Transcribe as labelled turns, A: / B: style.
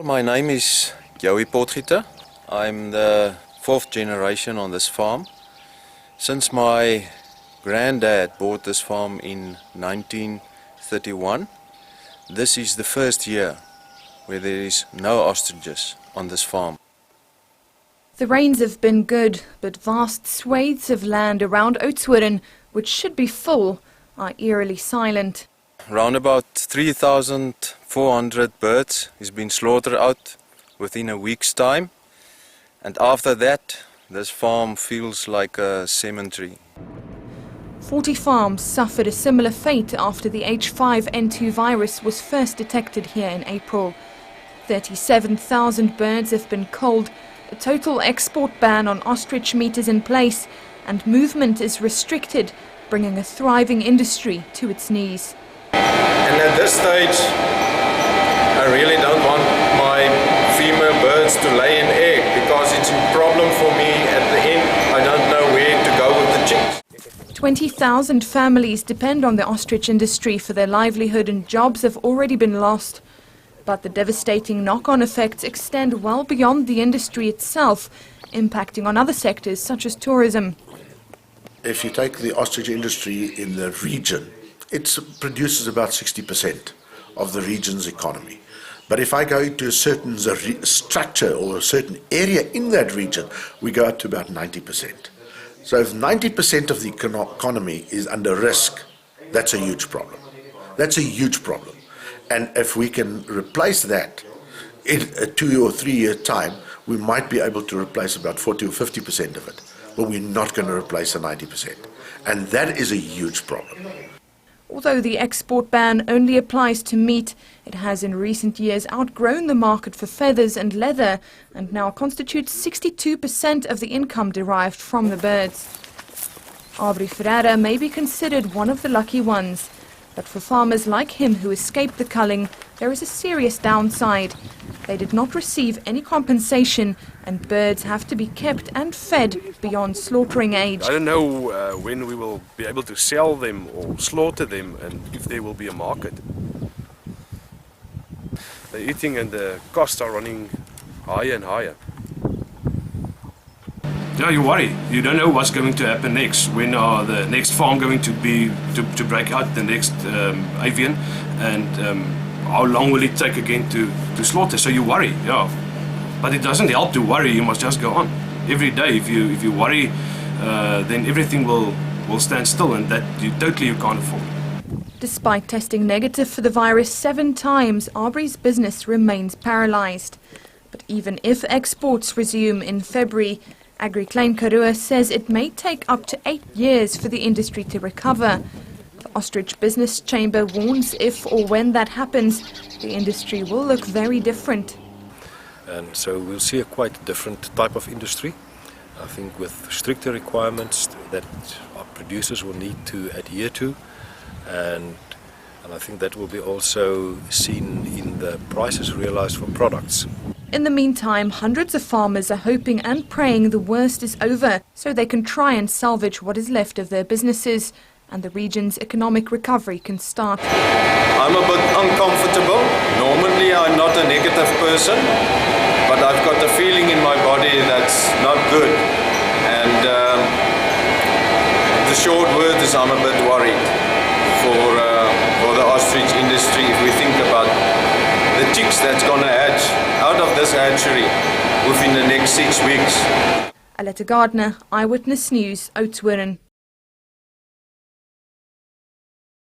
A: My name is Joey Potgieter. I'm the fourth generation on this farm. Since my granddad bought this farm in 1931, this is the first year where there is no ostriches on this farm.
B: The rains have been good, but vast swathes of land around Oudtshoorn, which should be full, are eerily silent.
A: Around about 3,400 birds has been slaughtered out within a week's time, and after that this farm feels like a cemetery.
B: 40 farms suffered a similar fate after the H5N2 virus was first detected here in April. 37,000 birds have been culled, a total export ban on ostrich meat is in place, and movement is restricted, bringing a thriving industry to its knees.
A: And at this stage, I really don't want my female birds to lay an egg because it's a problem for me at the end. I don't know where to go with the chicks.
B: 20,000 families depend on the ostrich industry for their livelihood, and jobs have already been lost. But the devastating knock-on effects extend well beyond the industry itself, impacting on other sectors such as tourism.
C: If you take the ostrich industry in the region, it produces about 60% of the region's economy. But if I go into a certain structure or a certain area in that region, we go up to about 90%. So if 90% of the economy is under risk, that's a huge problem. That's a huge problem. And if we can replace that in a 2 or 3 year time, we might be able to replace about 40 or 50% of it. But we're not going to replace the 90%. And that is a huge problem.
B: Although the export ban only applies to meat, it has in recent years outgrown the market for feathers and leather and now constitutes 62% of the income derived from the birds. Aubrey Ferreira may be considered one of the lucky ones, but for farmers like him who escaped the culling, there is a serious downside. They did not receive any compensation, and birds have to be kept and fed beyond slaughtering age.
D: I don't know when we will be able to sell them or slaughter them, and if there will be a market. The eating and the costs are running higher and higher. Yeah, you worry. You don't know what's going to happen next. When are the next farm going to be to break out the next avian, and how long will it take again to slaughter? So you worry, yeah. But it doesn't help to worry. You must just go on every day. If you worry, then everything will stand still, and that you can't afford.
B: Despite testing negative for the virus 7 times, Aubrey's business remains paralysed. But even if exports resume in February, Klein Karoo says it may take up to 8 years for the industry to recover. The Ostrich Business Chamber warns if or when that happens, the industry will look very different.
E: And so we'll see a quite different type of industry. I think with stricter requirements that our producers will need to adhere to, and I think that will be also seen in the prices realized for products.
B: In the meantime, hundreds of farmers are hoping and praying the worst is over so they can try and salvage what is left of their businesses and the region's economic recovery can start.
A: I'm a bit uncomfortable. Normally I'm not a negative person, but I've got a feeling in my body that's not good. And the short word is I'm a bit worried for the ostrich industry if we think about the chicks that's going to hatch out of this hatchery within the next 6 weeks.
B: Aletta Gardner, Eyewitness News, Oudtshoorn.